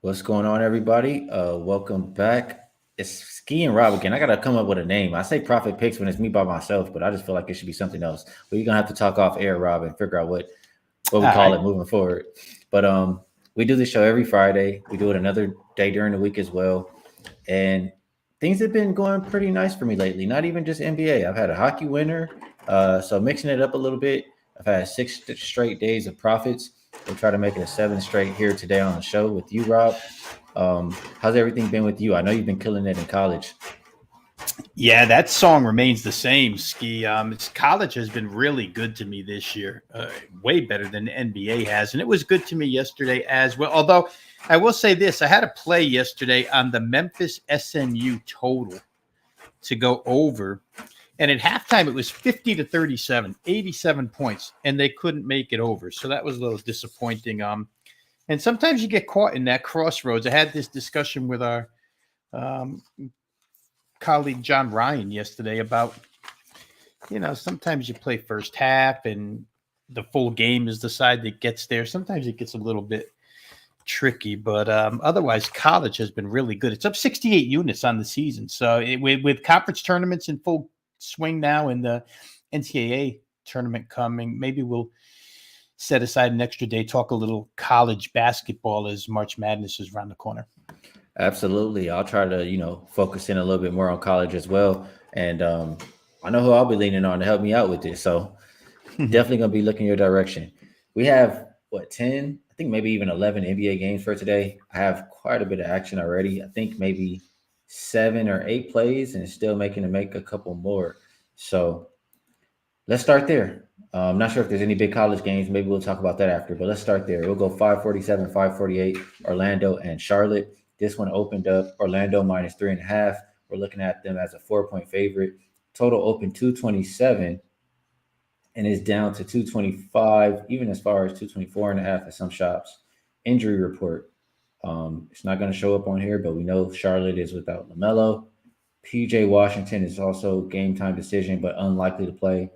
What's going on, everybody? Welcome back. It's Ski and Rob again. I gotta come up with a name. I say Profit Picks when it's me by myself, but I just feel like it should be something else. But you're gonna have to talk off air, Rob, and figure out what we All call right. it moving forward. But we do this show every Friday. We do it another day during the week as well, and things have been going pretty nice for me lately. Not even just NBA. I've had a hockey winner, so mixing it up a little bit. I've had six straight days of profits. We'll try to make it a seven straight here today on the show with you, Rob. How's everything been with you? I know you've been killing it in college. Yeah, that song remains the same, Ski. College has been really good to me this year, way better than the NBA has. And it was good to me yesterday as well. Although I will say this, I had a play yesterday on the Memphis SNU total to go over. And at halftime, it was 50-37, 87 points, and they couldn't make it over. So that was a little disappointing. And sometimes you get caught in that crossroads. I had this discussion with our um, colleague John Ryan yesterday about, sometimes you play first half and the full game is the side that gets there. Sometimes it gets a little bit tricky, but otherwise college has been really good. It's up 68 units on the season. So with conference tournaments in full swing now and the NCAA tournament coming, maybe we'll set aside an extra day, talk a little college basketball as March Madness is around the corner. Absolutely. I'll try to, focus in a little bit more on college as well. And I know who I'll be leaning on to help me out with this. So definitely going to be looking your direction. We have, 10, I think maybe even 11 NBA games for today. I have quite a bit of action already. I think maybe 7 or 8 plays and still making to make a couple more. So let's start there. I'm not sure if there's any big college games. Maybe we'll talk about that after, but let's start there. We'll go 547, 548, Orlando and Charlotte. This one opened up Orlando minus 3.5. We're looking at them as a 4-point favorite. Total open 227 and is down to 225, even as far as 224.5 at some shops. Injury report. It's not going to show up on here, but we know Charlotte is without LaMelo. PJ Washington is also game time decision, but unlikely to play.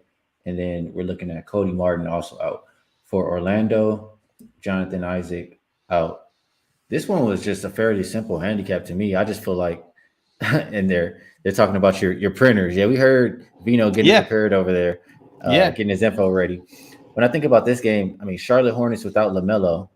And then we're looking at Cody Martin also out. For Orlando, Jonathan Isaac out. This one was just a fairly simple handicap to me. I just feel like, and they're talking about your printers. Yeah, we heard Veno getting Yeah. prepared over there, Yeah. getting his info ready. When I think about this game, I mean, Charlotte Hornets without LaMelo,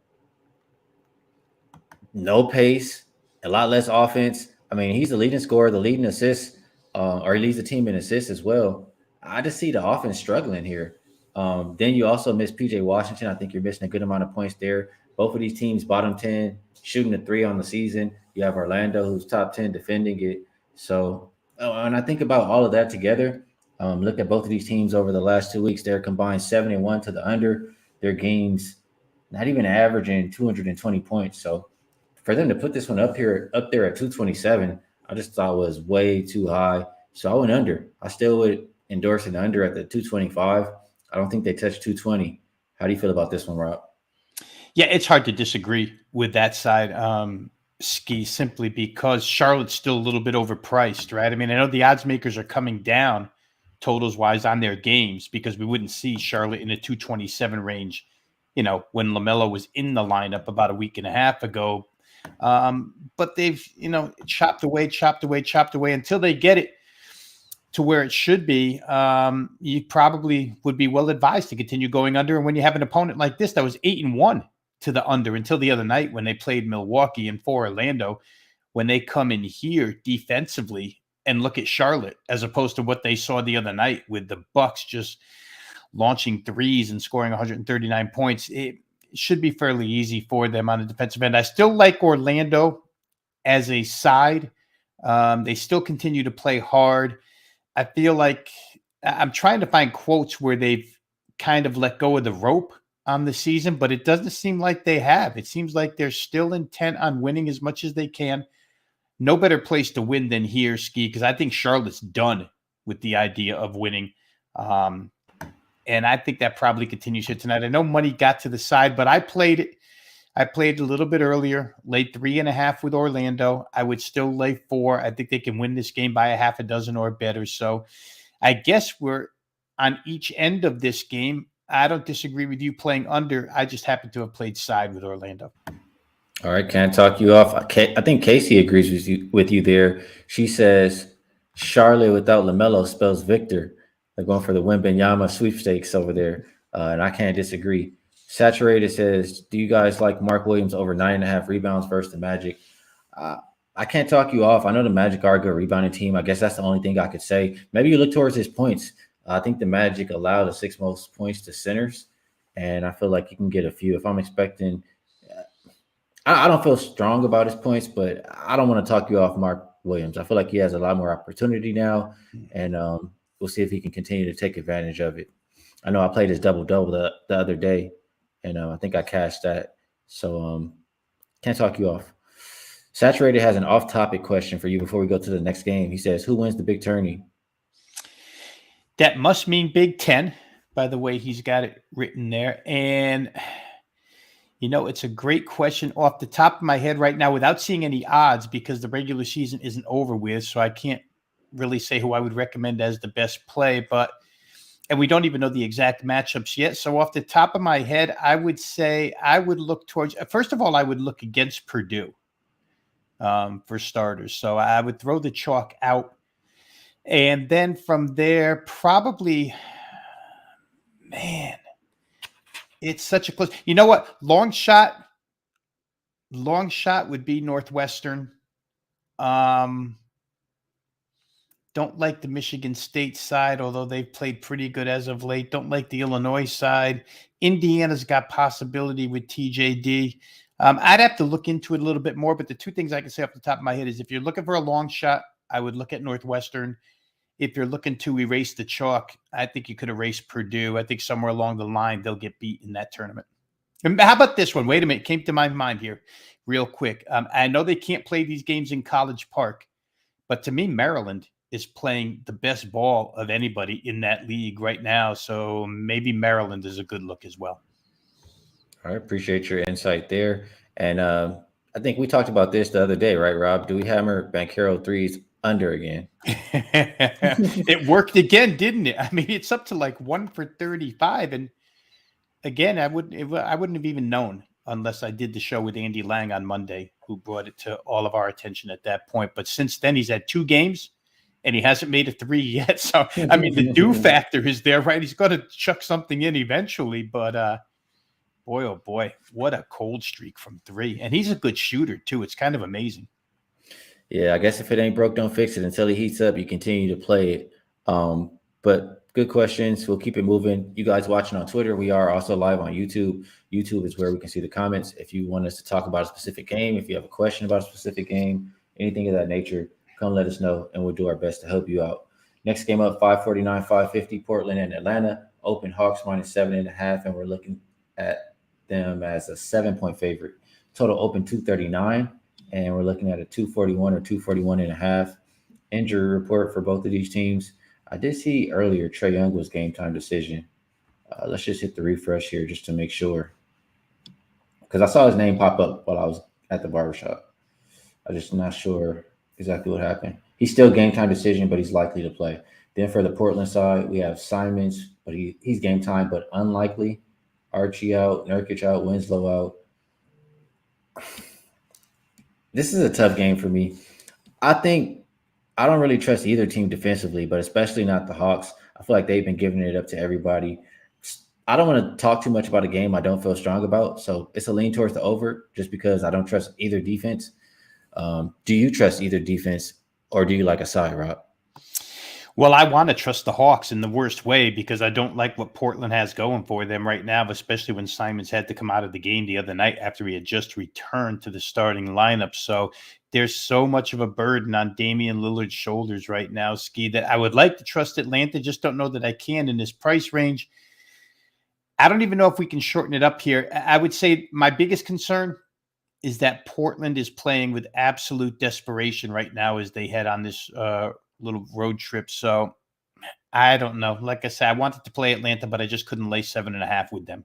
no pace, a lot less offense. I mean, he's the leading scorer, the leading assist, or he leads the team in assists as well. I just see the offense struggling here. Then you also miss PJ Washington. I think you're missing a good amount of points there. Both of these teams, bottom 10, shooting the three on the season. You have Orlando, who's top 10, defending it. So, and I think about all of that together. Look at both of these teams over the last 2 weeks. They're combined 7-1 to the under. Their games not even averaging 220 points. So, for them to put this one up there at 227, I just thought was way too high. So I went under. I still would endorse an under at the 225. I don't think they touched 220. How do you feel about this one, Rob? Yeah, it's hard to disagree with that side, Ski, simply because Charlotte's still a little bit overpriced, right? I mean, I know the odds makers are coming down totals wise on their games because we wouldn't see Charlotte in the 227 range, when LaMelo was in the lineup about a week and a half ago. But they've, chopped away until they get it to where it should be. You probably would be well advised to continue going under. And when you have an opponent like this that was 8-1 to the under until the other night when they played Milwaukee and for Orlando, when they come in here defensively and look at Charlotte as opposed to what they saw the other night with the Bucks just launching threes and scoring 139 points, it should be fairly easy for them on the defensive end. I still like Orlando as a side. They still continue to play hard. I feel like I'm trying to find quotes where they've kind of let go of the rope on the season, but it doesn't seem like they have. It seems like they're still intent on winning as much as they can. No better place to win than here, Ski, because I think Charlotte's done with the idea of winning. And I think that probably continues here tonight. I know money got to the side, but I played it. I played a little bit earlier, laid 3.5 with Orlando. I would still lay 4. I think they can win this game by a half a dozen or better. So I guess we're on each end of this game. I don't disagree with you playing under. I just happen to have played side with Orlando. All right, can't talk you off. I think Casey agrees with you there. She says Charlotte without LaMelo spells victor. They're going for the Wembanyama sweepstakes over there, and I can't disagree. Saturated says, "Do you guys like Mark Williams over 9.5 rebounds versus the Magic?" Uh, I can't talk you off. I know the Magic are a good rebounding team. I guess that's the only thing I could say. Maybe you look towards his points. I think the Magic allow the sixth most points to centers, and I feel like you can get a few. If I'm expecting I don't feel strong about his points, but I don't want to talk you off Mark Williams. I feel like he has a lot more opportunity now, and we'll see if he can continue to take advantage of it. I know I played his double double the other day, and I think I cashed that. So can't talk you off. Saturated has an off-topic question for you before we go to the next game. He says, "Who wins the big tourney?" That must mean Big Ten, by the way he's got it written there. And it's a great question off the top of my head right now without seeing any odds because the regular season isn't over with. So I can't really say who I would recommend as the best play, and we don't even know the exact matchups yet. So off the top of my head, I would say I would look towards, first of all, I would look against Purdue for starters. So I would throw the chalk out. And then from there, probably, man, it's such a close. You know what? Long shot would be Northwestern. Don't like the Michigan State side, although they've played pretty good as of late. Don't like the Illinois side. Indiana's got possibility with TJD. I'd have to look into it a little bit more, but the two things I can say off the top of my head is if you're looking for a long shot, I would look at Northwestern. If you're looking to erase the chalk, I think you could erase Purdue. I think somewhere along the line, they'll get beat in that tournament. And how about this one? Wait a minute. Came to my mind here real quick. I know they can't play these games in College Park, but to me, Maryland is playing the best ball of anybody in that league right now. So maybe Maryland is a good look as well. All right, appreciate your insight there. And I think we talked about this the other day, right, Rob? Do we hammer Banchero threes under again? It worked again, didn't it? I mean, it's up to like 1 for 35. And again, I wouldn't have even known unless I did the show with Andy Lang on Monday, who brought it to all of our attention at that point. But since then, he's had 2 games and he hasn't made a 3 yet. So, I mean, the do factor is there, right? He's got to chuck something in eventually. But boy, oh boy, what a cold streak from 3. And he's a good shooter, too. It's kind of amazing. Yeah, I guess if it ain't broke, don't fix it. Until he heats up, you continue to play it. But good questions. We'll keep it moving. You guys watching on Twitter, we are also live on YouTube. YouTube is where we can see the comments. If you want us to talk about a specific game, if you have a question about a specific game, anything of that nature, come let us know, and we'll do our best to help you out. Next game up, 549, 550, Portland and Atlanta. Open Hawks -7.5, and we're looking at them as a 7-point favorite. Total open 239. And we're looking at a 241 or 241.5 injury report for both of these teams. I did see earlier Trae Young was game time decision. Let's just hit the refresh here just to make sure. Because I saw his name pop up while I was at the barbershop. I'm just not sure exactly what happened. He's still game time decision, but he's likely to play. Then for the Portland side, we have Simons, but he's game time, but unlikely. Archie out, Nurkic out, Winslow out. This is a tough game for me. I don't really trust either team defensively, but especially not the Hawks. I feel like they've been giving it up to everybody. I don't want to talk too much about a game I don't feel strong about. So it's a lean towards the over just because I don't trust either defense. Do you trust either defense or do you like a side, Rob? Well, I want to trust the Hawks in the worst way because I don't like what Portland has going for them right now, especially when Simons had to come out of the game the other night after he had just returned to the starting lineup. So there's so much of a burden on Damian Lillard's shoulders right now, Ski, that I would like to trust Atlanta. Just don't know that I can in this price range. I don't even know if we can shorten it up here. I would say my biggest concern is that Portland is playing with absolute desperation right now as they head on this little road trip. So I don't know. Like I said, I wanted to play Atlanta, but I just couldn't lay 7.5 with them.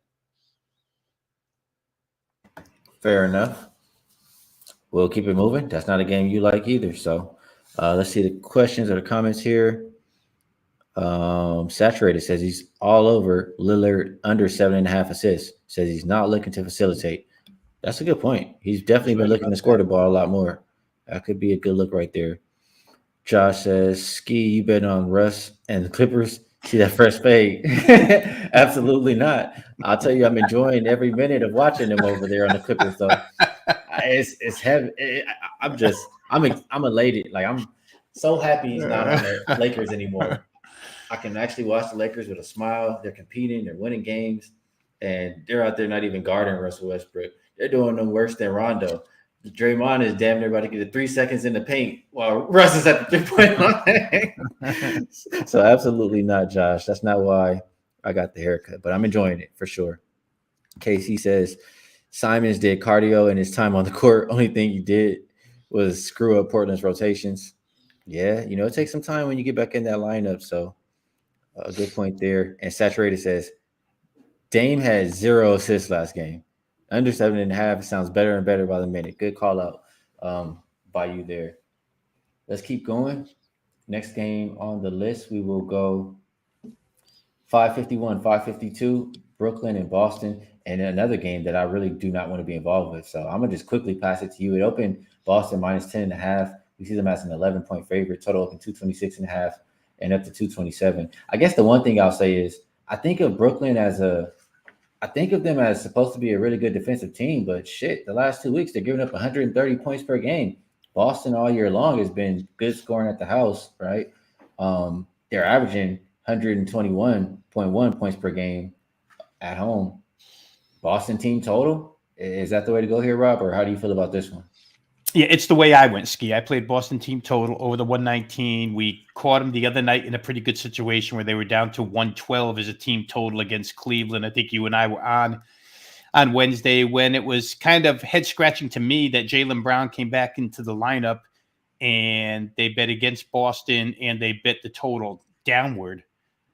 Fair enough. We'll keep it moving. That's not a game you like either. So let's see the questions or the comments here. Saturated says he's all over Lillard under 7.5 assists. Says he's not looking to facilitate. That's a good point. He's definitely been Right looking about to score the ball a lot more. That could be a good look right there. Josh says, Ski, you bet on Russ and the Clippers. See that fresh fade? Absolutely not. I'll tell you, I'm enjoying every minute of watching them over there on the Clippers, though. It's heavy. I'm elated. Like I'm so happy he's not on the that. Lakers anymore. I can actually watch the Lakers with a smile. They're competing. They're winning games, and they're out there not even guarding Russell Westbrook. They're doing them worse than Rondo. Draymond is damn near about to get a 3 seconds in the paint while Russ is at the 3-point line. So absolutely not, Josh. That's not why I got the haircut, but I'm enjoying it for sure. Casey says Simons did cardio in his time on the court. Only thing he did was screw up Portland's rotations. Yeah, it takes some time when you get back in that lineup. So a good point there. And Saturated says Dame had 0 assists last game. Under 7.5 sounds better and better by the minute. Good call out by you there. Let's keep going. Next game on the list, we will go 551, 552, Brooklyn and Boston, and another game that I really do not want to be involved with. So I'm going to just quickly pass it to you. It opened Boston minus 10.5. We see them as an 11-point favorite. Total open 226.5 and up to 227. I guess the one thing I'll say is I think of them as supposed to be a really good defensive team, but shit, the last 2 weeks they're giving up 130 points per game. Boston all year long has been good scoring at the house, right? They're averaging 121.1 points per game at home. Boston team total, is that the way to go here, Rob, or how do you feel about this one? Yeah, it's the way I went, Ski. I played Boston team total over the 119. We caught them the other night in a pretty good situation where they were down to 112 as a team total against Cleveland. I think you and I were on Wednesday when it was kind of head scratching to me that Jaylen Brown came back into the lineup and they bet against Boston and they bet the total downward.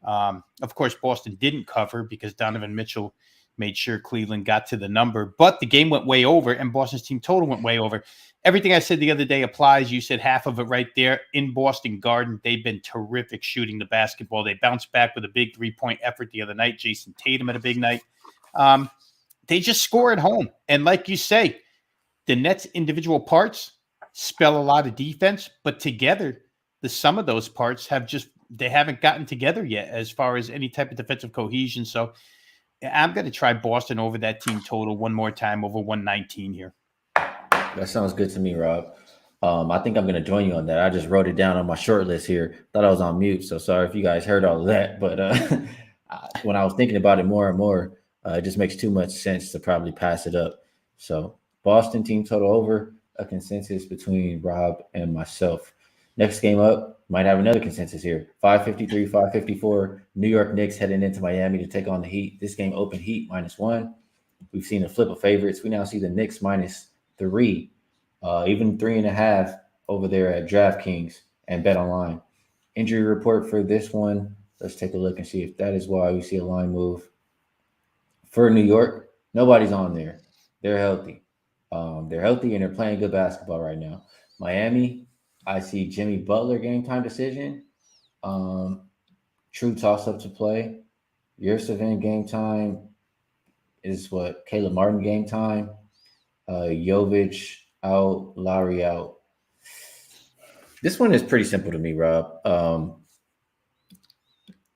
Of course, Boston didn't cover because Donovan Mitchell made sure Cleveland got to the number, but the game went way over and Boston's team total went way over. Everything I said the other day applies. You said half of it right there. In Boston Garden, they've been terrific shooting the basketball. They bounced back with a big 3-point effort the other night. Jason Tatum had a big night. They just score at home. And like you say, the Nets' individual parts spell a lot of defense, but together, the sum of those parts they haven't gotten together yet as far as any type of defensive cohesion. So I'm going to try Boston over that team total one more time over 119 here. That sounds good to me, Rob. I think I'm going to join you on that. I just wrote it down on my short list here. Thought I was on mute, so sorry if you guys heard all of that. But when I was thinking about it more and more, it just makes too much sense to probably pass it up. So Boston team total over, a consensus between Rob and myself. Next game up, might have another consensus here. 553, 554. New York Knicks heading into Miami to take on the Heat. This game open Heat -1. We've seen a flip of favorites. We now see the Knicks -3, even 3.5 over there at DraftKings and Bet Online. Injury report for this one. Let's take a look and see if that is why we see a line move. For New York, nobody's on there. They're healthy. They're healthy and they're playing good basketball right now. Miami, I see Jimmy Butler game time decision. True toss-up to play. Yurtseven game time is what? Caleb Martin game time. Jovic out, Lowry out. This one is pretty simple to me, Rob.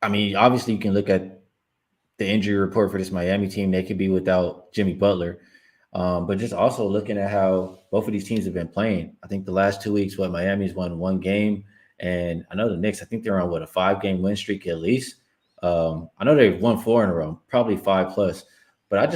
Obviously you can look at the injury report for this Miami team. They could be without Jimmy Butler. But just also looking at how both of these teams have been playing. I think the last 2 weeks, Miami's won 1 game. And I know the Knicks, I think they're on, a 5-game win streak at least. I know they've won 4 in a row, probably 5+. But I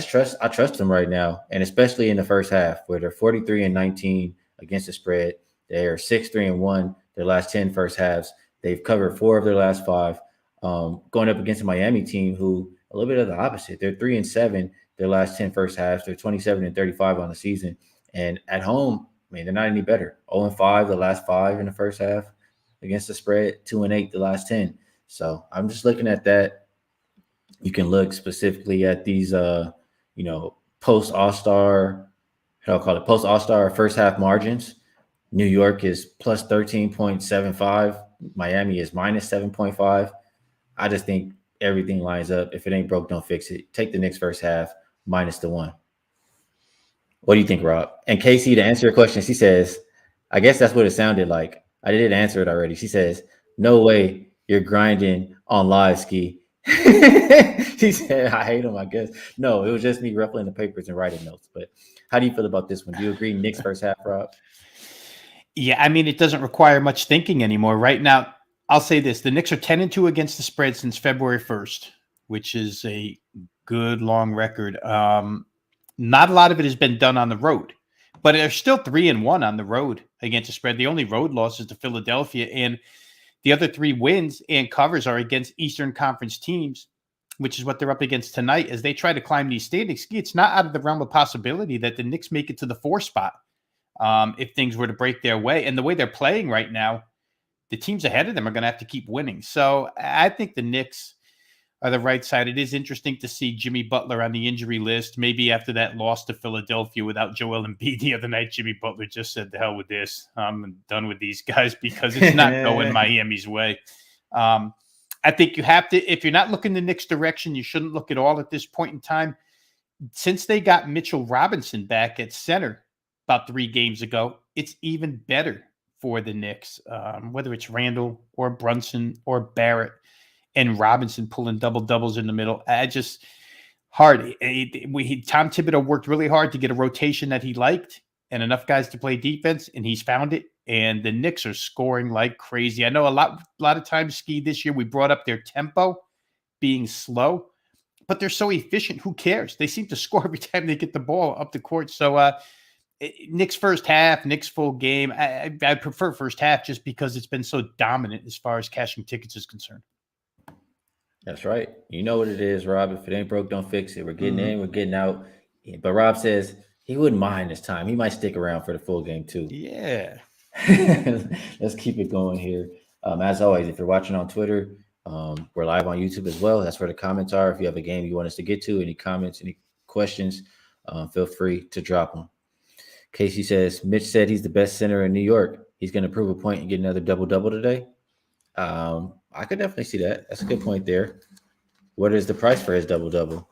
trust them right now, and especially in the first half where they're 43-19 against the spread. They're 6-3-1 their last 10 first halves. They've covered 4 of their last 5. Going up against a Miami team who a little bit of the opposite. They're 3-7 their last 10 first halves. They're 27-35 on the season. And at home, they're not any better. 0-5 the last 5 in the first half against the spread, 2-8 the last 10. So I'm just looking at that. You can look specifically at these, post All-Star first half margins. New York is plus 13.75. Miami is minus 7.5. I just think everything lines up. If it ain't broke, don't fix it. Take the Knicks first half minus the 1. What do you think, Rob? And Casey, to answer your question, she says, I guess that's what it sounded like. I did answer it already. She says, no way you're grinding on live ski. She said, I hate him, I guess. No, it was just me ruffling the papers and writing notes. But how do you feel about this one? Do you agree Knicks first half, Rob? Yeah, I mean, it doesn't require much thinking anymore. Right now, I'll say this. The Knicks are 10-2 against the spread since February 1st, which is a good long record. Not a lot of it has been done on the road, but they're still 3-1 on the road against the spread. The only road loss is to Philadelphia, and the other 3 wins and covers are against Eastern Conference teams, which is what they're up against tonight as they try to climb these standings. It's not out of the realm of possibility that the Knicks make it to the 4 spot if things were to break their way. And the way they're playing right now, the teams ahead of them are going to have to keep winning. So I think the Knicks are the right side. It is interesting to see Jimmy Butler on the injury list. Maybe after that loss to Philadelphia without Joel Embiid the other night, Jimmy Butler just said, "The hell with this. I'm done with these guys because it's not going Miami's way." I think you have to, if you're not looking the Knicks' direction, you shouldn't look at all at this point in time. Since they got Mitchell Robinson back at center about 3 games ago, it's even better for the Knicks, whether it's Randall or Brunson or Barrett. And Robinson pulling double-doubles in the middle. Hard. Tom Thibodeau worked really hard to get a rotation that he liked and enough guys to play defense, and he's found it. And the Knicks are scoring like crazy. I know a lot of times, Ski, this year we brought up their tempo being slow, but they're so efficient. Who cares? They seem to score every time they get the ball up the court. So Knicks first half, Knicks full game. I prefer first half just because it's been so dominant as far as cashing tickets is concerned. That's right. You know what it is, Rob. If it ain't broke, don't fix it. We're getting in, we're getting out. But Rob says he wouldn't mind this time. He might stick around for the full game too. Yeah. Let's keep it going here. As always, if you're watching on Twitter, we're live on YouTube as well. That's where the comments are. If you have a game you want us to get to, any comments, any questions, feel free to drop them. Casey says, Mitch said he's the best center in New York. He's going to prove a point and get another double-double today. I could definitely see that. That's a good point there. What is the price for his double-double?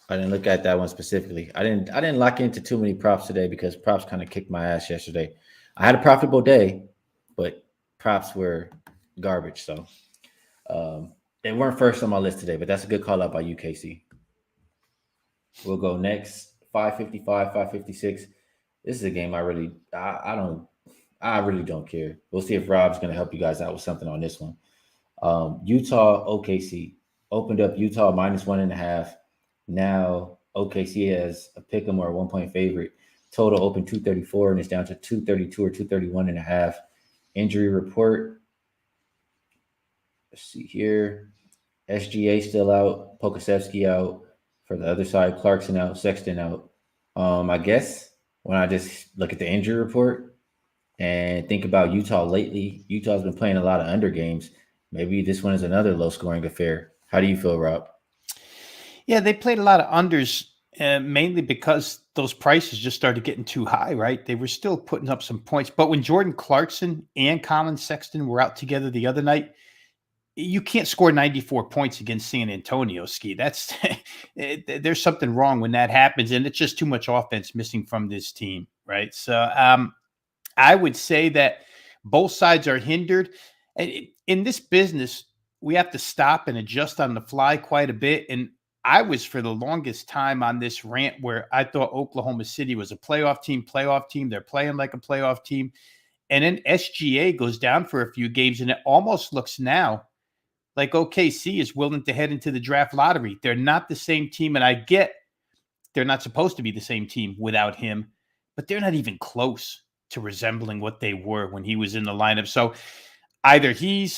I didn't look at that one specifically. I didn't lock into too many props today because props kind of kicked my ass yesterday. I had a profitable day, but props were garbage. So they weren't first on my list today, but that's a good call out by you, Casey. We'll go next. 555, 556. This is a game I really don't care. We'll see if Rob's going to help you guys out with something on this one. Utah, OKC. Opened up Utah -1.5. Now OKC has a pick 'em or a 1-point favorite. Total open 234 and it's down to 232 or 231.5. Injury report. Let's see here. SGA still out. Pokusevski out. For the other side, Clarkson out. Sexton out. I guess when I just look at the injury report and think about Utah lately, Utah's been playing a lot of under games. Maybe this one is another low-scoring affair. How do you feel, Rob? Yeah, they played a lot of unders, mainly because those prices just started getting too high, right? They were still putting up some points. But when Jordan Clarkson and Colin Sexton were out together the other night, you can't score 94 points against San Antonio, Ski. That's there's something wrong when that happens, and it's just too much offense missing from this team, right? So I would say that both sides are hindered. In this business, we have to stop and adjust on the fly quite a bit. And I was for the longest time on this rant where I thought Oklahoma City was a playoff team. They're playing like a playoff team. And then SGA goes down for a few games, and it almost looks now like OKC is willing to head into the draft lottery. They're not the same team, and I get they're not supposed to be the same team without him, but they're not even close to resembling what they were when he was in the lineup. So either he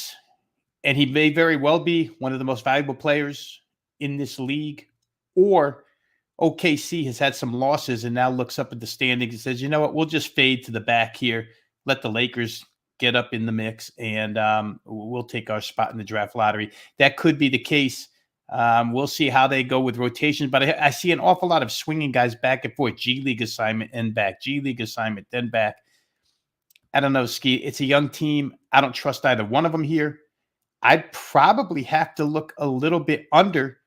may very well be one of the most valuable players in this league, or OKC has had some losses and now looks up at the standings and says, you know what, we'll just fade to the back here, let the Lakers get up in the mix, and we'll take our spot in the draft lottery. That could be the case. We'll see how they go with rotations, but I see an awful lot of swinging guys back and forth. G League assignment and back, G League assignment, then back. I don't know, Ski. It's a young team. I don't trust either one of them here. I'd probably have to look a little bit under,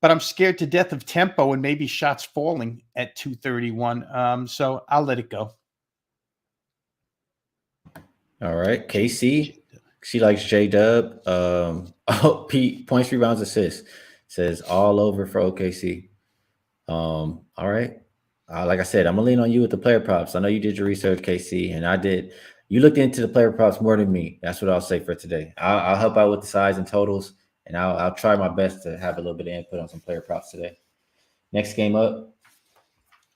but I'm scared to death of tempo and maybe shots falling at 231. So I'll let it go. All right. KC, she likes J-Dub. Pete, points, rebounds, assists. Says all over for OKC. All right. Like I said, I'm going to lean on you with the player props. I know you did your research, KC, and I did. You looked into the player props more than me. That's what I'll say for today. I'll help out with the size and totals, and I'll try my best to have a little bit of input on some player props today. Next game up,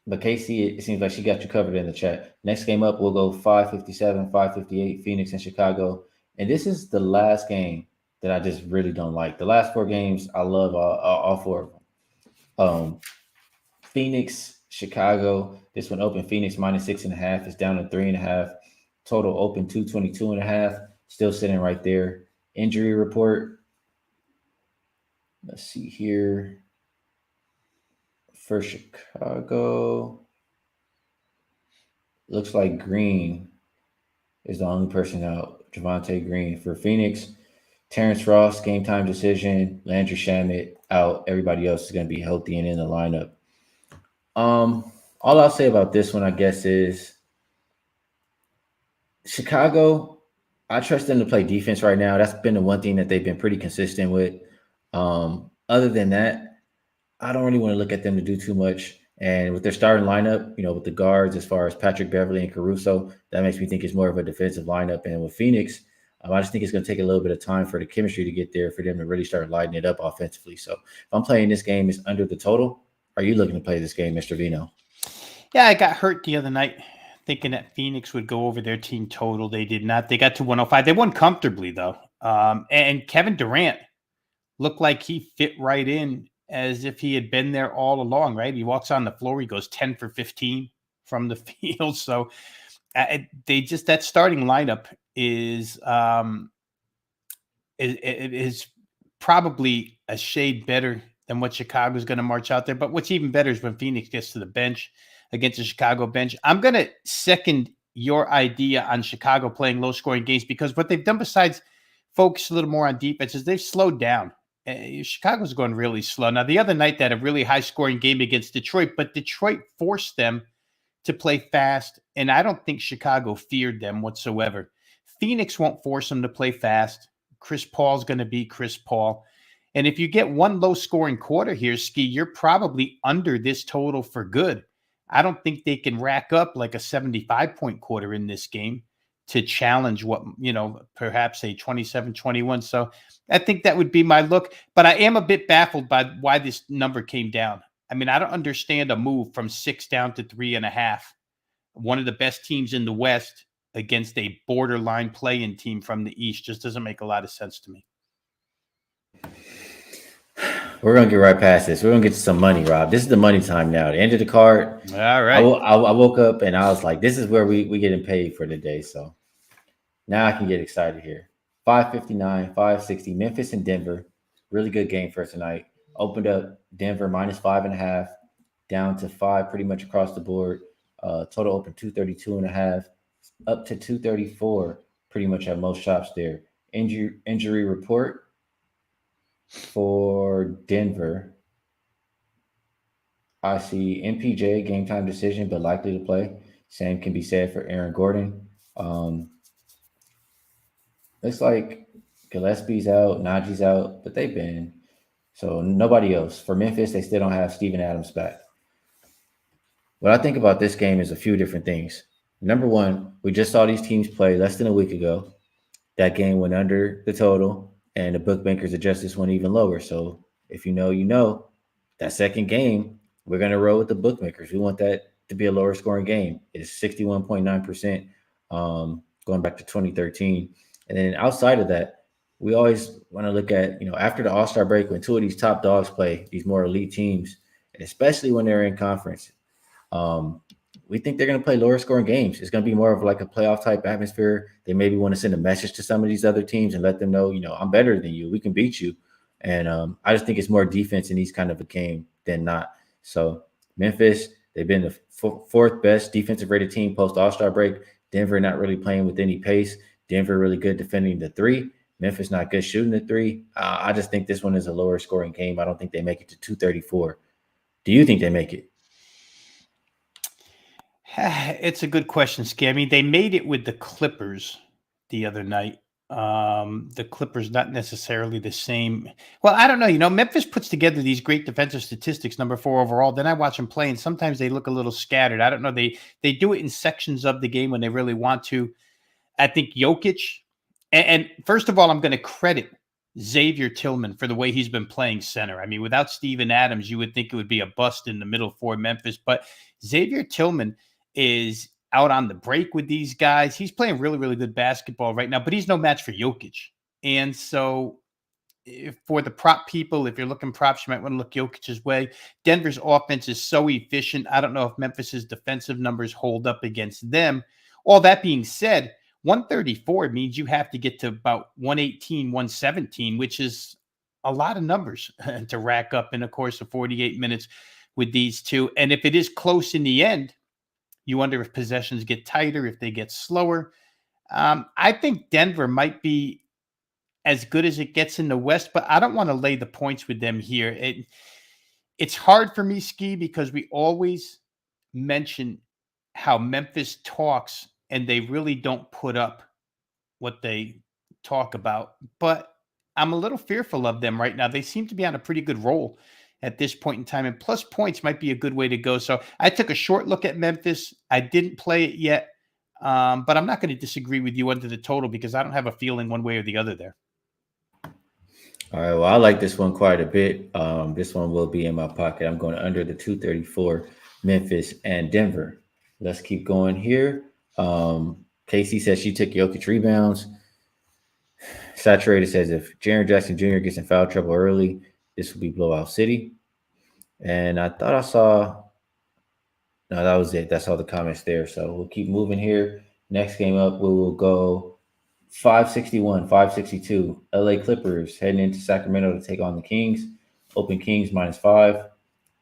but Casey, it seems like she got you covered in the chat. Next game up, we'll go 557, 558, Phoenix and Chicago. And this is the last game that I just really don't like. The last 4 games, I love all 4 of them. Phoenix, Chicago. This one open Phoenix -6.5. It's down to 3.5. Total open 222.5. Still sitting right there. Injury report. Let's see here. For Chicago, looks like Green is the only person out. Javonte Green. For Phoenix, Terrence Ross, game time decision. Landry Shamet out. Everybody else is going to be healthy and in the lineup. All I'll say about this one, I guess, is Chicago, I trust them to play defense right now. That's been the one thing that they've been pretty consistent with. Other than that, I don't really want to look at them to do too much. And with their starting lineup, with the guards as far as Patrick Beverly and Caruso, that makes me think it's more of a defensive lineup. And with Phoenix, I just think it's going to take a little bit of time for the chemistry to get there for them to really start lighting it up offensively. So if I'm playing this game is under the total, are you looking to play this game, Mr. Veno? Yeah, I got hurt the other night thinking that Phoenix would go over their team total. They did not. They got to 105. They won comfortably, though. And Kevin Durant looked like he fit right in as if he had been there all along, right? He walks on the floor. He goes 10 for 15 from the field. So that starting lineup is probably a shade better than what Chicago's going to march out there. But what's even better is when Phoenix gets to the bench against the Chicago bench. I'm going to second your idea on Chicago playing low-scoring games because what they've done besides focus a little more on defense is they've slowed down. Chicago's going really slow. Now, the other night, they had a really high-scoring game against Detroit, but Detroit forced them to play fast, and I don't think Chicago feared them whatsoever. Phoenix won't force them to play fast. Chris Paul's going to be Chris Paul. And if you get one low-scoring quarter here, Ski, you're probably under this total for good. I don't think they can rack up like a 75-point quarter in this game to challenge what, perhaps a 27-21. So I think that would be my look. But I am a bit baffled by why this number came down. I mean, I don't understand a move from 6 down to 3.5. One of the best teams in the West against a borderline play-in team from the East just doesn't make a lot of sense to me. We're going to get right past this. We're going to get to some money, Rob. This is the money time now. The end of the card. All right. I woke up and I was like, this is where we getting paid for the day. So now I can get excited here. 559, 560, Memphis and Denver. Really good game for tonight. Opened up Denver -5.5, down to 5 pretty much across the board. Total open 232.5, up to 234 pretty much at most shops there. Injury report for Denver. I see MPJ game time decision, but likely to play. Same can be said for Aaron Gordon. Looks like Gillespie's out, Najee's out, but they've been. So nobody else. For Memphis, they still don't have Steven Adams back. What I think about this game is a few different things. Number one, we just saw these teams play less than a week ago. That game went under the total, and the bookmakers adjust this one even lower. So if you know, you know. That second game, we're going to roll with the bookmakers. We want that to be a lower scoring game. It's 61.9%, going back to 2013. And then outside of that, we always want to look at, after the All-Star break, when two of these top dogs play, these more elite teams, especially when they're in conference, we think they're going to play lower scoring games. It's going to be more of like a playoff type atmosphere. They maybe want to send a message to some of these other teams and let them know, I'm better than you. We can beat you. And I just think it's more defense in these kind of a game than not. So Memphis, they've been the fourth best defensive rated team post All-Star break. Denver not really playing with any pace. Denver really good defending the 3. Memphis not good shooting the three. I just think this one is a lower scoring game. I don't think they make it to 234. Do you think they make it? It's a good question, Ski. I mean, they made it with the Clippers the other night. The Clippers not necessarily the same. Well, I don't know. Memphis puts together these great defensive statistics, number 4 overall. Then I watch them play, and sometimes they look a little scattered. I don't know. They do it in sections of the game when they really want to. I think Jokic, and first of all, I'm going to credit Xavier Tillman for the way he's been playing center. I mean, without Steven Adams, you would think it would be a bust in the middle for Memphis, but Xavier Tillman is out on the break with these guys. He's playing really, really good basketball right now, but he's no match for Jokic. And so for the prop people, if you're looking props, you might want to look Jokic's way. Denver's offense is so efficient. I don't know if Memphis's defensive numbers hold up against them. All that being said, 134 means you have to get to about 118, 117, which is a lot of numbers to rack up in the course of 48 minutes with these two. And if it is close in the end, you wonder if possessions get tighter, if they get slower. I think Denver might be as good as it gets in the West, but I don't want to lay the points with them here. It's hard for me, Ski, because we always mention how Memphis talks and they really don't put up what they talk about. But I'm a little fearful of them right now. They seem to be on a pretty good roll at this point in time, and plus points might be a good way to go. So I took a short look at Memphis. I didn't play it yet, but I'm not going to disagree with you under the total because I don't have a feeling one way or the other there. All right, well, I like this one quite a bit. This one will be in my pocket. I'm going under the 234, Memphis and Denver. Let's keep going here. Casey says she took Jokic rebounds. Saturated says if Jaren Jackson Jr. gets in foul trouble early, this will be blowout city. And I thought I saw – no, that was it. That's all the comments there. So we'll keep moving here. Next game up, we will go 561, 562. LA Clippers heading into Sacramento to take on the Kings. Open Kings -5.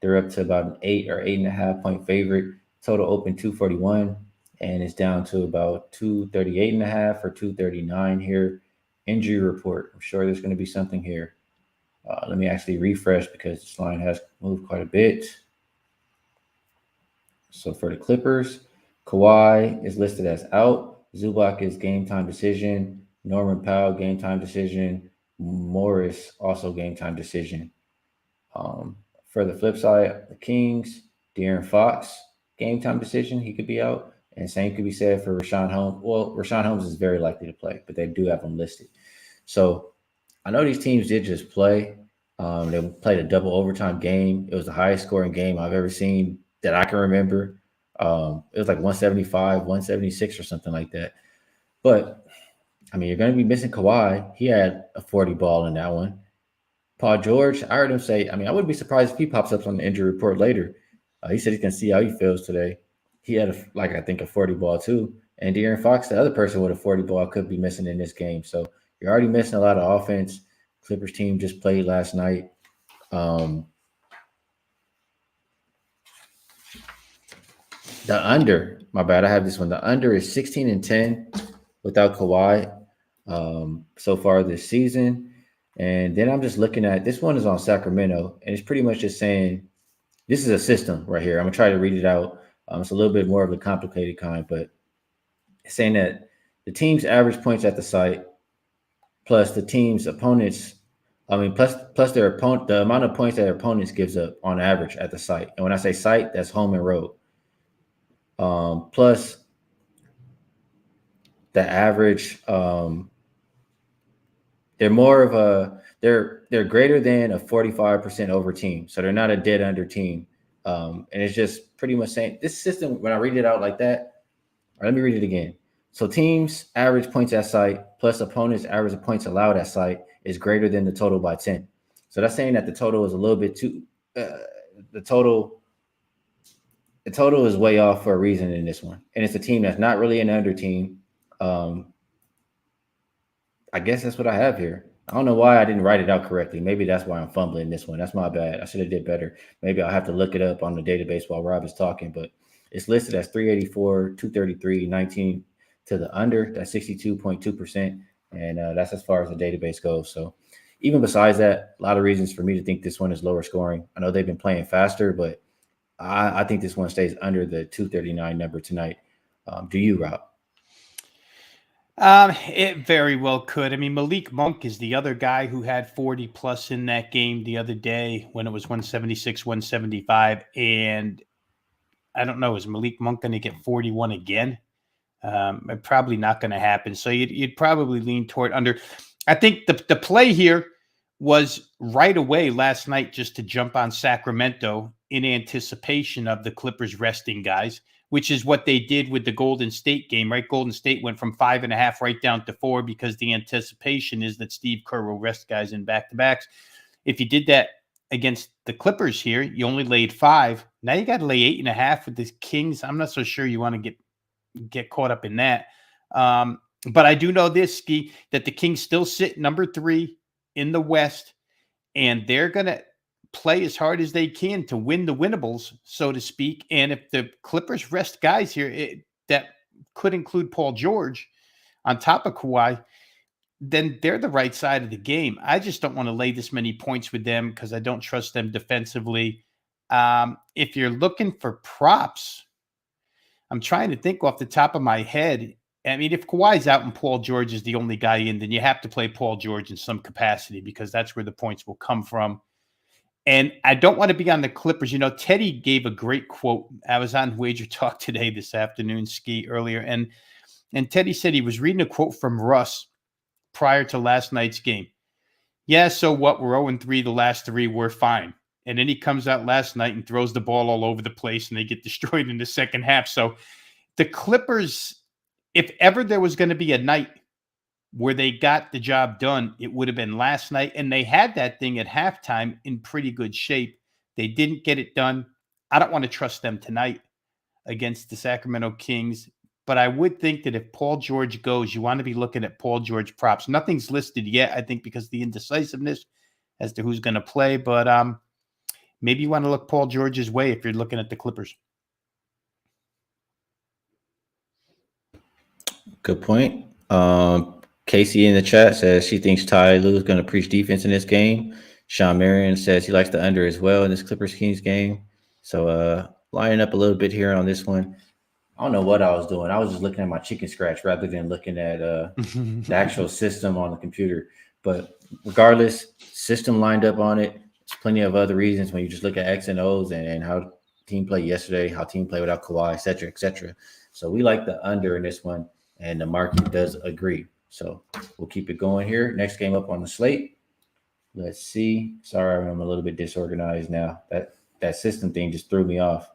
They're up to about an 8 or 8.5 point favorite. Total open 241. And it's down to about 238.5 or 239 here. Injury report. I'm sure there's going to be something here. Let me actually refresh because this line has moved quite a bit. So for the Clippers, Kawhi is listed as out. Zubac is game time decision. Norman Powell, game time decision. Morris, also game time decision. For the flip side, the Kings, De'Aaron Fox, game time decision. He could be out. And same could be said for Rashawn Holmes. Well, Rashawn Holmes is very likely to play, but they do have him listed. So I know these teams did just play. They played a double overtime game. It was the highest scoring game I've ever seen that I can remember. It was like 175, 176 or something like that. But, I mean, you're going to be missing Kawhi. He had a 40 ball in that one. Paul George, I heard him say, I mean, I wouldn't be surprised if he pops up on the injury report later. He said he's going to see how he feels today. He had, I think, a 40 ball too. And De'Aaron Fox, the other person with a 40 ball, could be missing in this game. So you're already missing a lot of offense. Clippers team just played last night. The under, my bad, I have this one. The under is 16-10 without Kawhi so far this season. And then I'm just looking at, this one is on Sacramento, and it's pretty much just saying, this is a system right here. I'm going to try to read it out. It's a little bit more of a complicated kind, but it's saying that the team's average points at the site plus the team's opponents, plus their opponent, the amount of points that their opponents gives up on average at the site. And when I say site, that's home and road. Plus the average, they're more of a, they're greater than a 45% over team. So they're not a dead under team. And it's just pretty much saying this system, when I read it out like that, or let me read it again. So teams average points at site plus opponents average points allowed at site is greater than the total by 10. So that's saying that the total is a little bit too, the total is way off for a reason in this one. And it's a team that's not really an under team. I guess that's what I have here. I don't know why I didn't write it out correctly. Maybe that's why I'm fumbling this one. That's my bad. I should have did better. Maybe I'll have to look it up on the database while Rob is talking, but it's listed as 384, 233, 19 to the under. That's 62.2%. and that's as far as the database goes. So even besides that, a lot of reasons for me to think this one is lower scoring. I know they've been playing faster, but I think this one stays under the 239 number tonight. Do you, Rob? It very well could. I mean, Malik Monk is the other guy who had 40 plus in that game the other day when it was 176, 175. And I don't know, is Malik Monk going to get 41 again? Probably not going to happen. So you'd probably lean toward under. I think the play here was right away last night just to jump on Sacramento in anticipation of the Clippers resting guys, which is what they did with the Golden State game, right? Golden State went from 5.5 right down to 4 because the anticipation is that Steve Kerr will rest guys in back-to-backs. If you did that against the Clippers here, you only laid 5. Now you got to lay 8.5 with the Kings. I'm not so sure you want to get caught up in that. But I do know this, Ski, that the Kings still sit number 3 in the West, and they're going to play as hard as they can to win the winnables, so to speak. And if the Clippers rest guys here, that could include Paul George on top of Kawhi, then they're the right side of the game. I just don't want to lay this many points with them because I don't trust them defensively. If you're looking for props, I'm trying to think off the top of my head. I mean, if Kawhi's out and Paul George is the only guy in, then you have to play Paul George in some capacity because that's where the points will come from. And I don't want to be on the Clippers. You know, Teddy gave a great quote. I was on Wager Talk today, this afternoon, Ski, earlier. And Teddy said he was reading a quote from Russ prior to last night's game. Yeah, so what? We're 0-3. The last 3, we're fine. And then he comes out last night and throws the ball all over the place, and they get destroyed in the second half. So the Clippers, if ever there was going to be a night where they got the job done, it would have been last night. And they had that thing at halftime in pretty good shape. They didn't get it done. I don't want to trust them tonight against the Sacramento Kings. But I would think that if Paul George goes, you want to be looking at Paul George props. Nothing's listed yet, I think, because of the indecisiveness as to who's going to play. But maybe you want to look Paul George's way if you're looking at the Clippers. Good point. Casey in the chat says she thinks Ty Lue is going to preach defense in this game. Sean Marion says he likes the under as well in this Clippers Kings game. So lining up a little bit here on this one. I don't know what I was doing. I was just looking at my chicken scratch rather than looking at the actual system on the computer. But regardless, system lined up on it. There's plenty of other reasons when you just look at X and O's and how team played yesterday, how team played without Kawhi, et cetera, et cetera. So we like the under in this one, and the market does agree. So we'll keep it going here. Next game up on the slate. Let's see. Sorry, I'm a little bit disorganized now. That system thing just threw me off.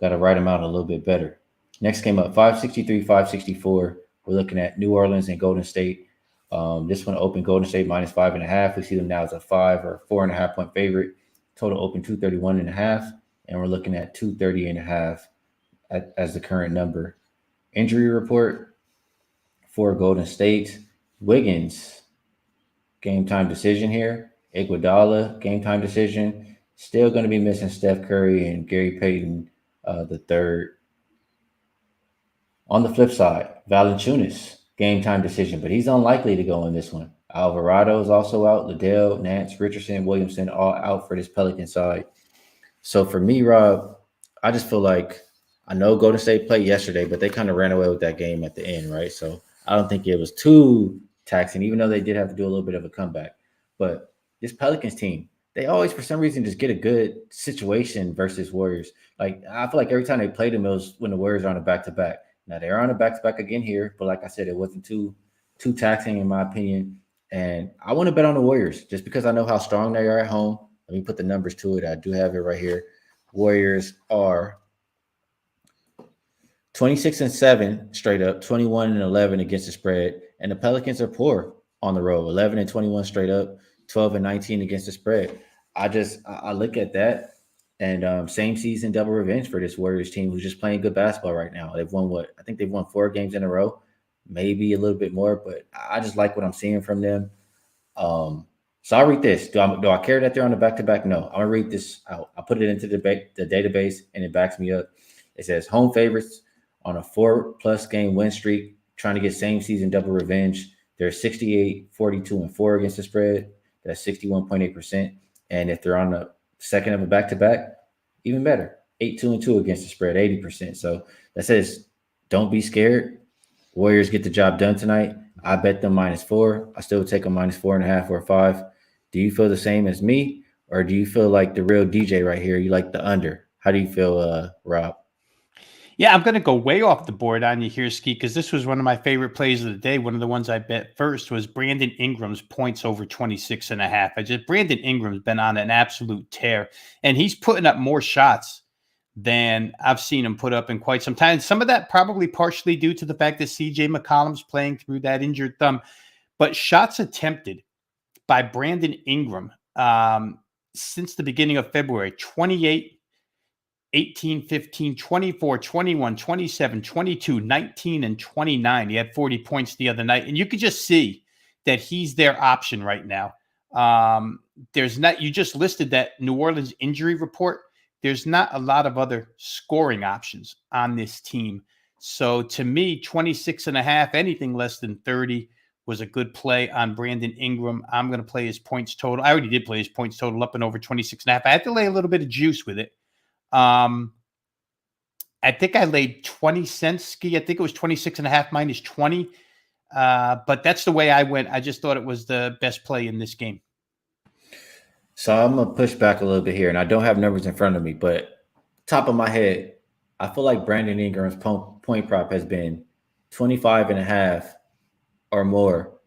Got to write them out a little bit better. Next game up, 563, 564. We're looking at New Orleans and Golden State. This one open Golden State minus 5.5. We see them now as a 5 or 4.5 point favorite. Total open 231.5. And we're looking at 230.5 as the current number. Injury report for Golden State. Wiggins, game time decision here. Iguodala, game time decision. Still going to be missing Steph Curry and Gary Payton the third. On the flip side, Valanciunas, game time decision, but he's unlikely to go in this one. Alvarado is also out. Liddell, Nance, Richardson, Williamson, all out for this Pelican side. So for me, Rob, I just feel like I know Golden State played yesterday, but they kind of ran away with that game at the end, right? So I don't think it was too taxing, even though they did have to do a little bit of a comeback. But this Pelicans team, they always, for some reason, just get a good situation versus Warriors. Like, I feel like every time they played them, it was when the Warriors are on a back-to-back. Now, they're on a back-to-back again here, but like I said, it wasn't too taxing in my opinion. And I want to bet on the Warriors just because I know how strong they are at home. Let me put the numbers to it. I do have it right here. Warriors are 26-7 straight up, 21-11 against the spread. And the Pelicans are poor on the road, 11-21 straight up, 12-19 against the spread. I look at that, and same season double revenge for this Warriors team who's just playing good basketball right now. They've won I think they've won 4 games in a row, maybe a little bit more, but I just like what I'm seeing from them. So I'll read this. Do I care that they're on the back-to-back? No. I'm going to read this out. I put it into the database, and it backs me up. It says home favorites on a 4+ game win streak, trying to get same season double revenge. They're 68, 42, and 4 against the spread. That's 61.8%. And if they're on the second of a back-to-back, even better. 8, 2, and 2 against the spread, 80%. So that says don't be scared. Warriors get the job done tonight. I bet them -4. I still take a -4.5 or 5. Do you feel the same as me, or do you feel like the real DJ right here? You like the under? How do you feel, Rob? Yeah, I'm going to go way off the board on you here, Ski, because this was one of my favorite plays of the day. One of the ones I bet first was Brandon Ingram's points over 26.5. Brandon Ingram's been on an absolute tear, and he's putting up more shots than I've seen him put up in quite some time. Some of that probably partially due to the fact that CJ McCollum's playing through that injured thumb, but shots attempted by Brandon Ingram since the beginning of February, 28, 18, 15, 24, 21, 27, 22, 19, and 29. He had 40 points the other night. And you could just see that he's their option right now. You just listed that New Orleans injury report. There's not a lot of other scoring options on this team. So to me, 26.5, anything less than 30 was a good play on Brandon Ingram. I'm going to play his points total. I already did play his points total up and over 26.5. I had to lay a little bit of juice with it. I think I laid 20 cents, Ski. I think it was 26.5 minus 20. But that's the way I went. I just thought it was the best play in this game. So I'm going to push back a little bit here, and I don't have numbers in front of me, but top of my head, I feel like Brandon Ingram's point prop has been 25.5 or more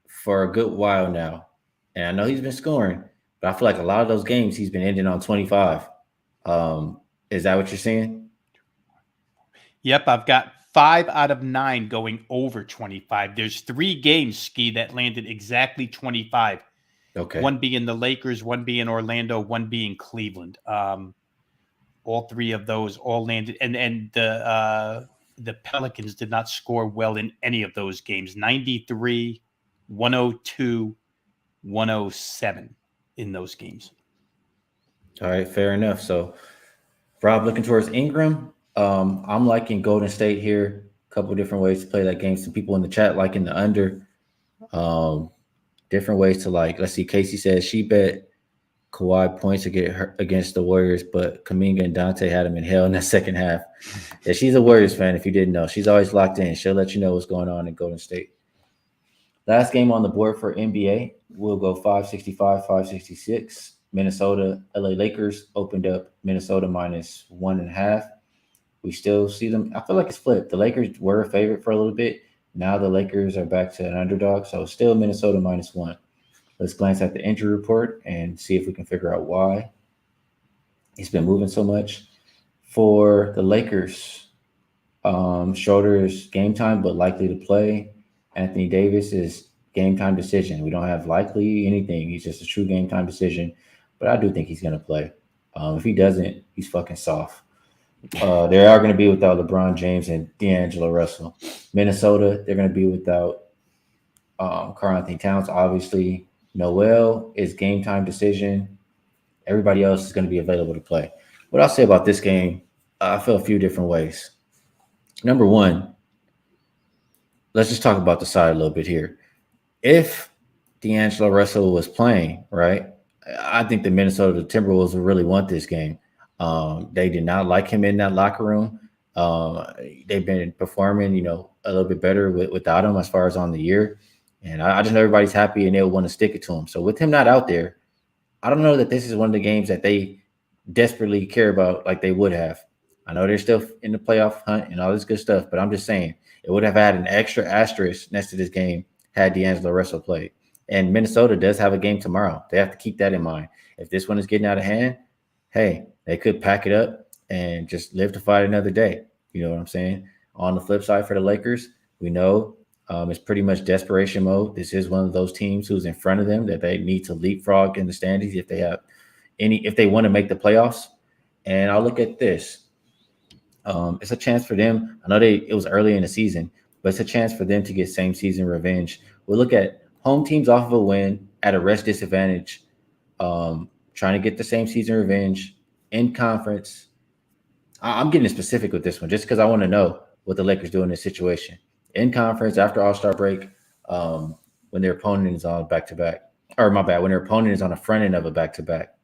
for a good while now. And I know he's been scoring, but I feel like a lot of those games he's been ending on 25. Is that what you're saying? Yep, I've got 5 out of 9 going over 25. There's 3 games, Ski, that landed exactly 25. Okay. One being the Lakers, one being Orlando, one being Cleveland. All 3 of those all landed, and the Pelicans did not score well in any of those games. 93, 102, 107 in those games. All right, fair enough. So Rob looking towards Ingram. I'm liking Golden State here. A couple different ways to play that game. Some people in the chat liking the under. Different ways to like. Let's see. Casey says she bet Kawhi points to get her against the Warriors, but Kuminga and Dante had him in hell in that second half. Yeah, she's a Warriors fan. If you didn't know, she's always locked in. She'll let you know what's going on in Golden State. Last game on the board for NBA, we'll go 565, 566. Minnesota, LA Lakers opened up Minnesota -1.5. We still see them. I feel like it's flipped. The Lakers were a favorite for a little bit. Now the Lakers are back to an underdog, so still Minnesota -1. Let's glance at the injury report and see if we can figure out why he's been moving so much. For the Lakers, Schroeder is game time but likely to play. Anthony Davis is game time decision. We don't have likely anything. He's just a true game time decision. But I do think he's going to play. If he doesn't, he's fucking soft. They are going to be without LeBron James and D'Angelo Russell. Minnesota, they're going to be without Karl-Anthony Towns, obviously. Noel is game time decision. Everybody else is going to be available to play. What I'll say about this game, I feel a few different ways. Number one, let's just talk about the side a little bit here. If D'Angelo Russell was playing, right, I think the Minnesota Timberwolves would really want this game. They did not like him in that locker room. They've been performing, a little bit better without him as far as on the year. And I just know everybody's happy and they'll want to stick it to him. So with him not out there, I don't know that this is one of the games that they desperately care about like they would have. I know they're still in the playoff hunt and all this good stuff, but I'm just saying it would have had an extra asterisk next to this game had D'Angelo Russell played. And Minnesota does have a game tomorrow. They have to keep that in mind. If this one is getting out of hand, hey, they could pack it up and just live to fight another day. You know what I'm saying? On the flip side for the Lakers, we know it's pretty much desperation mode. This is one of those teams who's in front of them that they need to leapfrog in the standings if they want to make the playoffs. And I'll look at this. It's a chance for them. I know it was early in the season, but it's a chance for them to get same season revenge. We'll look at home teams off of a win at a rest disadvantage, trying to get the same season revenge in conference. I'm getting specific with this one just because I want to know what the Lakers do in this situation. In conference after All-Star break, when their opponent is on back to back. Or my bad, when their opponent is on the front end of a back to back.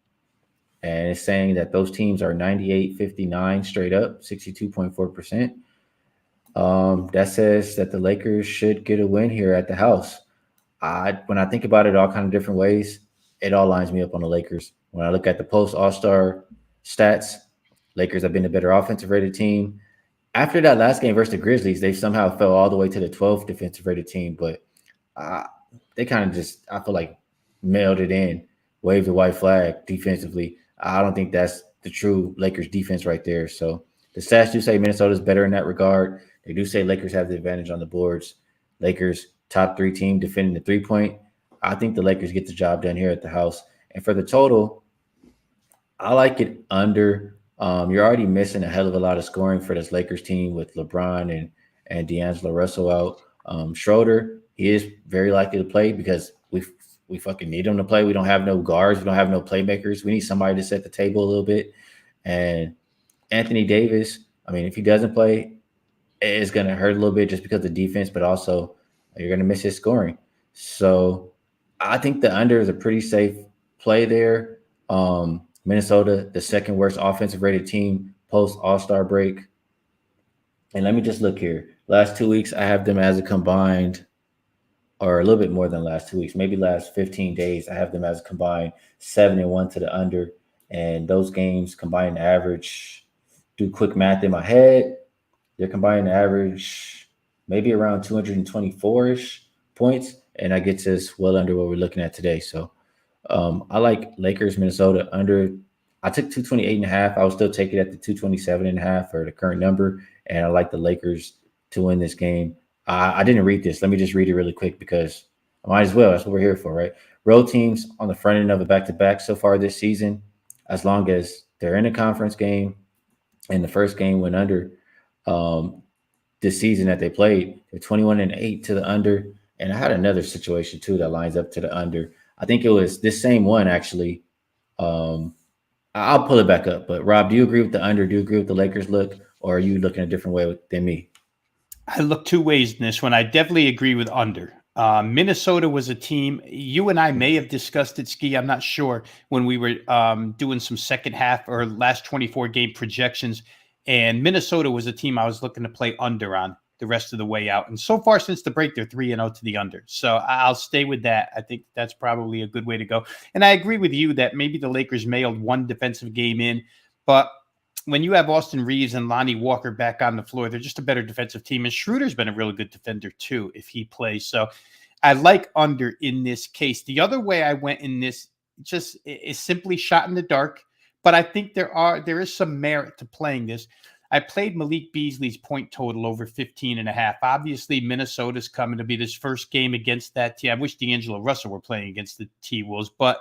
And it's saying that those teams are 98-59 straight up, 62.4%. That says that the Lakers should get a win here at the house. When I think about it all kind of different ways, it all lines me up on the Lakers. When I look at the post All-Star stats, Lakers have been a better offensive rated team. After that last game versus the Grizzlies, they somehow fell all the way to the 12th defensive rated team, but they kind of just, I feel like, mailed it in, waved the white flag defensively. I don't think that's the true Lakers defense right there. So the stats do say Minnesota's better in that regard. They do say Lakers have the advantage on the boards. Lakers top 3 team defending the 3-point. I think the Lakers get the job done here at the house. And for the total, I like it under. You're already missing a hell of a lot of scoring for this Lakers team with LeBron and D'Angelo Russell out. Schroeder, he is very likely to play because we fucking need him to play. We don't have no guards. We don't have no playmakers. We need somebody to set the table a little bit. And Anthony Davis, I mean, if he doesn't play, it's going to hurt a little bit just because of the defense, but also you're going to miss his scoring. So I think the under is a pretty safe play there. Minnesota, the second worst offensive rated team post All-Star break. And let me just look here. Last 2 weeks, I have them as a combined, or a little bit more than last 2 weeks, maybe last 15 days, I have them as a combined 7-1 to the under. And those games combined average, do quick math in my head, they're combined average maybe around 224-ish points. And I get to well under what we're looking at today. So I like Lakers, Minnesota under. I took 228.5. I will still take it at the 227.5 or the current number. And I like the Lakers to win this game. I didn't read this. Let me just read it really quick because I might as well. That's what we're here for, right? Road teams on the front end of a back-to-back so far this season, as long as they're in a conference game and the first game went under this season that they played, they're 21-8 to the under. And I had another situation too that lines up to the under. I think it was this same one actually. I'll pull it back up. But Rob, do you agree with the under? Do you agree with the Lakers look, or are you looking a different way than me? I look 2 ways in this one. I definitely agree with under. Minnesota was a team, you and I may have discussed it, Ski, I'm not sure, when we were doing some second half or last 24 game projections. And Minnesota was a team I was looking to play under on the rest of the way out. And so far since the break, they're 3-0 to the under. So I'll stay with that. I think that's probably a good way to go. And I agree with you that maybe the Lakers mailed one defensive game in, but when you have Austin Reeves and Lonnie Walker back on the floor, they're just a better defensive team. And Schroeder's been a really good defender too, if he plays. So I like under in this case. The other way I went in this just is simply shot in the dark, but I think there is some merit to playing this. I played Malik Beasley's point total over 15.5. Obviously, Minnesota's coming to be this first game against that team. I wish D'Angelo Russell were playing against the T-Wolves, but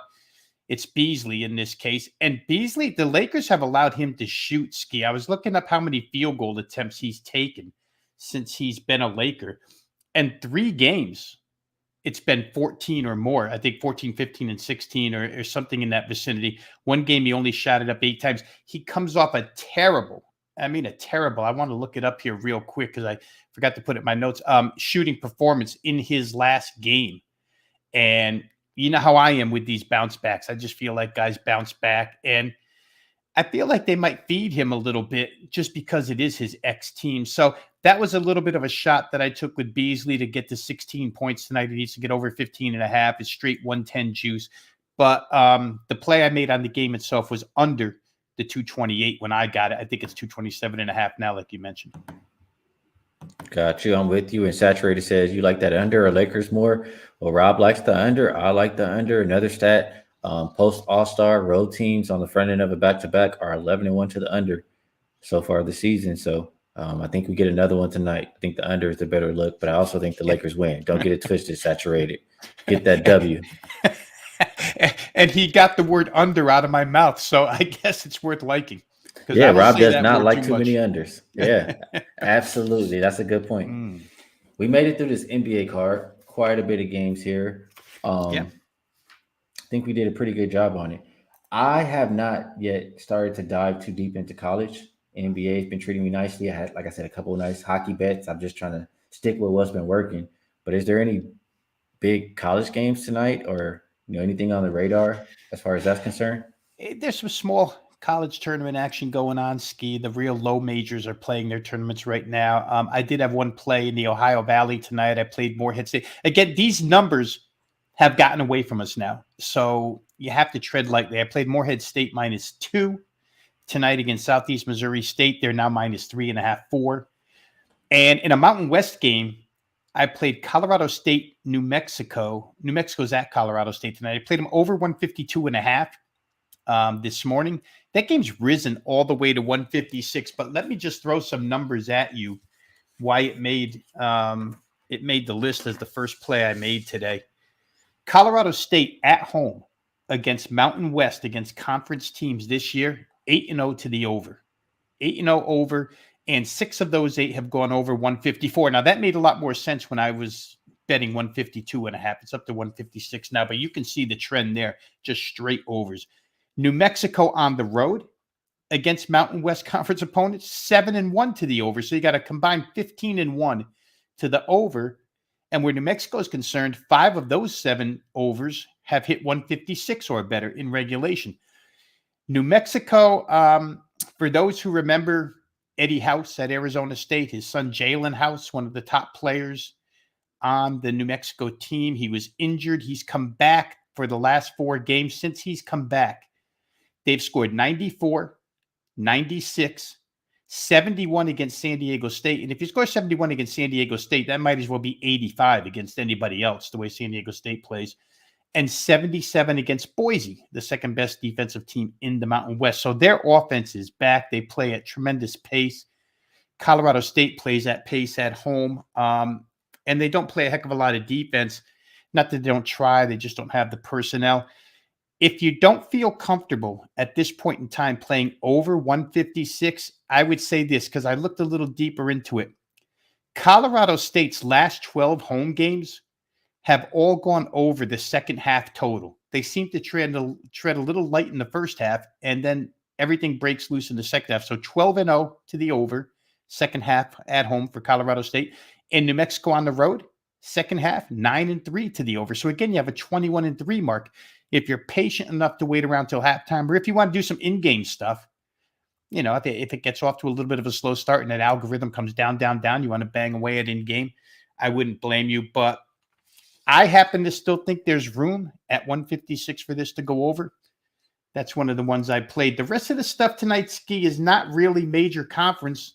it's Beasley in this case. And Beasley, the Lakers have allowed him to shoot, Ski. I was looking up how many field goal attempts he's taken since he's been a Laker. And 3 games, it's been 14 or more. I think 14, 15, and 16 or something in that vicinity. One game, he only shot it up 8 times. He comes off a terrible, I want to look it up here real quick because I forgot to put it in my notes, shooting performance in his last game. And you know how I am with these bounce backs. I just feel like guys bounce back. And I feel like they might feed him a little bit just because it is his ex-team. So that was a little bit of a shot that I took with Beasley to get to 16 points tonight. He needs to get over 15.5. It's straight 110 juice. But the play I made on the game itself was under the 228 when I got it. I think it's 227.5 now, like you mentioned. Got you. I'm with you. And Saturated says you like that under or Lakers more. Well, Rob likes the under. I like the under. Another stat, post All-Star road teams on the front end of a back-to-back are 11-1 to the under so far this season. So I think we get another one tonight. I think the under is the better look, but I also think the Lakers win. Don't get it twisted, Saturated. Get that W. And he got the word under out of my mouth, so I guess it's worth liking. Yeah, Rob does not like too many unders. Yeah, absolutely. That's a good point. We made it through this NBA card. Quite a bit of games here. I think we did a pretty good job on it. I have not yet started to dive too deep into college. NBA has been treating me nicely. I had, like I said, a couple of nice hockey bets. I'm just trying to stick with what's been working. But is there any big college games tonight, or anything on the radar as far as that's concerned? There's some small college tournament action going on. Ski. The real low majors are playing their tournaments right now. I did have one play in the Ohio Valley tonight. I played Morehead State. Again, these numbers have gotten away from us now, so you have to tread lightly. I played Morehead State -2 tonight against Southeast Missouri State. They're now -3.5, 4. And in a Mountain West game, I played Colorado State, New Mexico. New Mexico's at Colorado State tonight. I played them over 152.5 this morning. That game's risen all the way to 156. But let me just throw some numbers at you. Why it made the list as the first play I made today. Colorado State at home against Mountain West, against conference teams this year, 8-0 to the over. 8-0 over, and 6 of those 8 have gone over 154. Now, that made a lot more sense when I was betting 152.5. It's up to 156 now, but you can see the trend there, just straight overs. New Mexico on the road against Mountain West Conference opponents, 7-1 to the over. So you got a combined 15-1 to the over. And where New Mexico is concerned, 5 of those 7 overs have hit 156 or better in regulation. New Mexico, for those who remember Eddie House at Arizona State, his son Jalen House, one of the top players on the New Mexico team. He was injured. He's come back for the last 4 games. Since he's come back, they've scored 94, 96, 71 against San Diego State. And if you score 71 against San Diego State, that might as well be 85 against anybody else, the way San Diego State plays. And 77 against Boise, the second best defensive team in the Mountain West. So their offense is back. They play at tremendous pace. Colorado State plays at pace at home. And they don't play a heck of a lot of defense. Not that they don't try, they just don't have the personnel. If you don't feel comfortable at this point in time playing over 156, I would say this, because I looked a little deeper into it. Colorado State's last 12 home games have all gone over the second half total. They seem to tread a little light in the first half, and then everything breaks loose in the second half. So 12-0 to the over, second half at home for Colorado State. And New Mexico on the road, second half, 9-3 to the over. So again, you have a 21-3 mark. If you're patient enough to wait around till halftime, or if you want to do some in-game stuff, if it gets off to a little bit of a slow start and that algorithm comes down, you want to bang away at in-game, I wouldn't blame you. But I happen to still think there's room at 156 for this to go over. That's one of the ones I played. The rest of the stuff tonight, Ski, is not really major conference.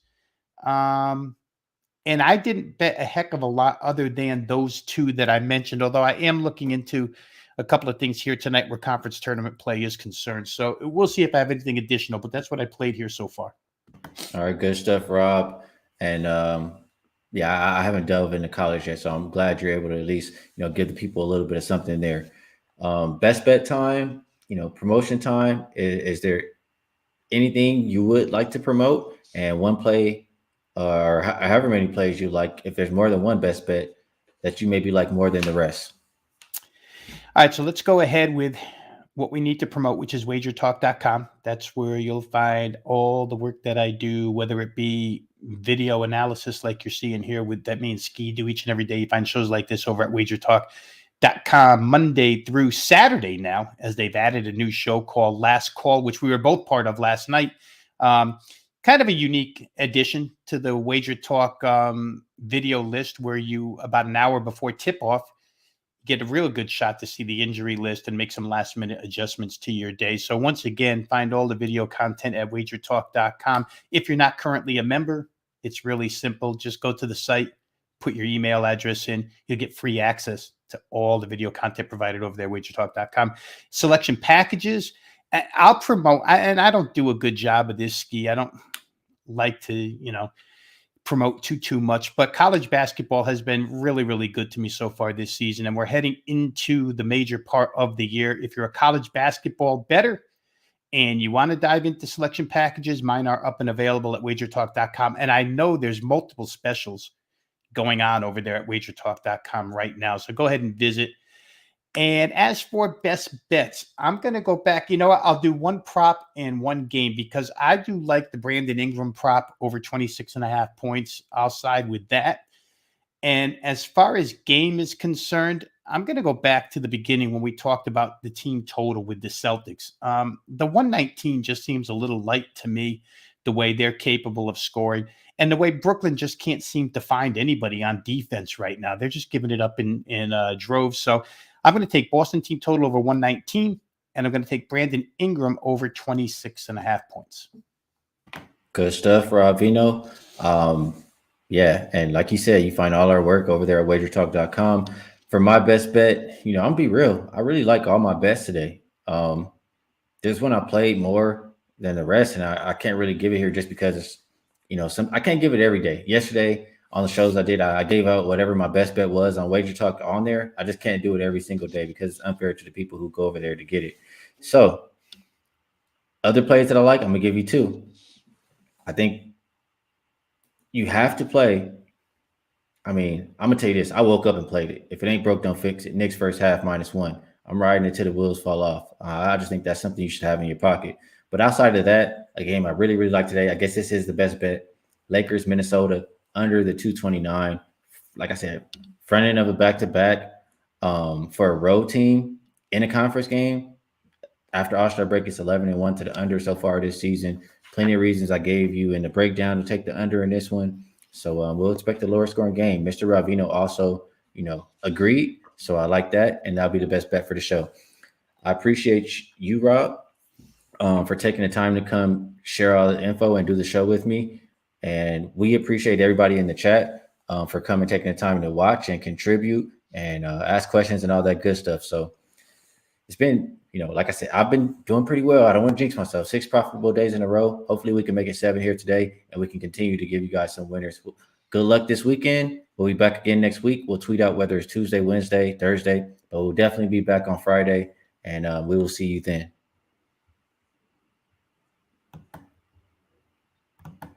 And I didn't bet a heck of a lot other than those 2 that I mentioned, although I am looking into a couple of things here tonight where conference tournament play is concerned. So we'll see if I have anything additional, but that's what I played here so far. All right, good stuff, Rob. And I haven't delved into college yet, so I'm glad you're able to at least give the people a little bit of something there. Best bet time, promotion time. Is there anything you would like to promote? And one play, or however many plays you like, if there's more than one best bet that you maybe like more than the rest. All right, so let's go ahead with what we need to promote, which is wagertalk.com. That's where you'll find all the work that I do, whether it be video analysis like you're seeing here with that me and Ski do each and every day. You find shows like this over at wagertalk.com Monday through Saturday now, as they've added a new show called Last Call, which we were both part of last night. Kind of a unique addition to the Wager Talk video list, where you, about an hour before tip-off, get a real good shot to see the injury list and make some last-minute adjustments to your day. So once again, find all the video content at wagertalk.com. If you're not currently a member, it's really simple. Just go to the site, put your email address in. You'll get free access to all the video content provided over there, wagertalk.com. Selection packages. I'll promote, and I don't do a good job of this, Ski. I don't like to, promote too much, but college basketball has been really, really good to me so far this season. And we're heading into the major part of the year. If you're a college basketball bettor and you want to dive into selection packages, mine are up and available at wagertalk.com. And I know there's multiple specials going on over there at wagertalk.com right now. So go ahead and visit. And as for best bets, I'm going to go back. You know what? I'll do one prop and one game, because I do like the Brandon Ingram prop over 26.5 points. I'll side with that. And as far as game is concerned, I'm going to go back to the beginning when we talked about the team total with the Celtics. The 119 just seems a little light to me, the way they're capable of scoring and the way Brooklyn just can't seem to find anybody on defense right now. They're just giving it up in droves. So I'm going to take Boston team total over 119, and I'm going to take Brandon Ingram over 26.5 points. Good stuff, Veno. Yeah, and like you said, you find all our work over there at wagertalk.com. For my best bet, I'm gonna be real. I really like all my bets today. There's one I played more than the rest, and I can't really give it here just because it's, I can't give it every day. Yesterday on the shows I did, I gave out whatever my best bet was on Wager Talk on there. I just can't do it every single day because it's unfair to the people who go over there to get it. So other plays that I like, I'm gonna give you two. I think you have to play. I'm gonna tell you this. I woke up and played it. If it ain't broke, don't fix it. Knicks first half -1. I'm riding it till the wheels fall off. I just think that's something you should have in your pocket. But outside of that, a game I really, really like today, I guess this is the best bet. Lakers, Minnesota, under the 229. Like I said, front end of a back-to-back for a road team in a conference game. After All-Star break, it's 11-1 to the under so far this season. Plenty of reasons I gave you in the breakdown to take the under in this one. So we'll expect a lower scoring game. Mr. Ravino also, agreed. So I like that, and that'll be the best bet for the show. I appreciate you, Rob, for taking the time to come share all the info and do the show with me. And we appreciate everybody in the chat for coming, taking the time to watch and contribute and ask questions and all that good stuff. So it's been, like I said, I've been doing pretty well. I don't want to jinx myself. 6 profitable days in a row. Hopefully we can make it 7 here today, and we can continue to give you guys some winners. Good luck this weekend. We'll be back again next week. We'll tweet out whether it's Tuesday, Wednesday, Thursday, but we'll definitely be back on Friday, and we will see you then.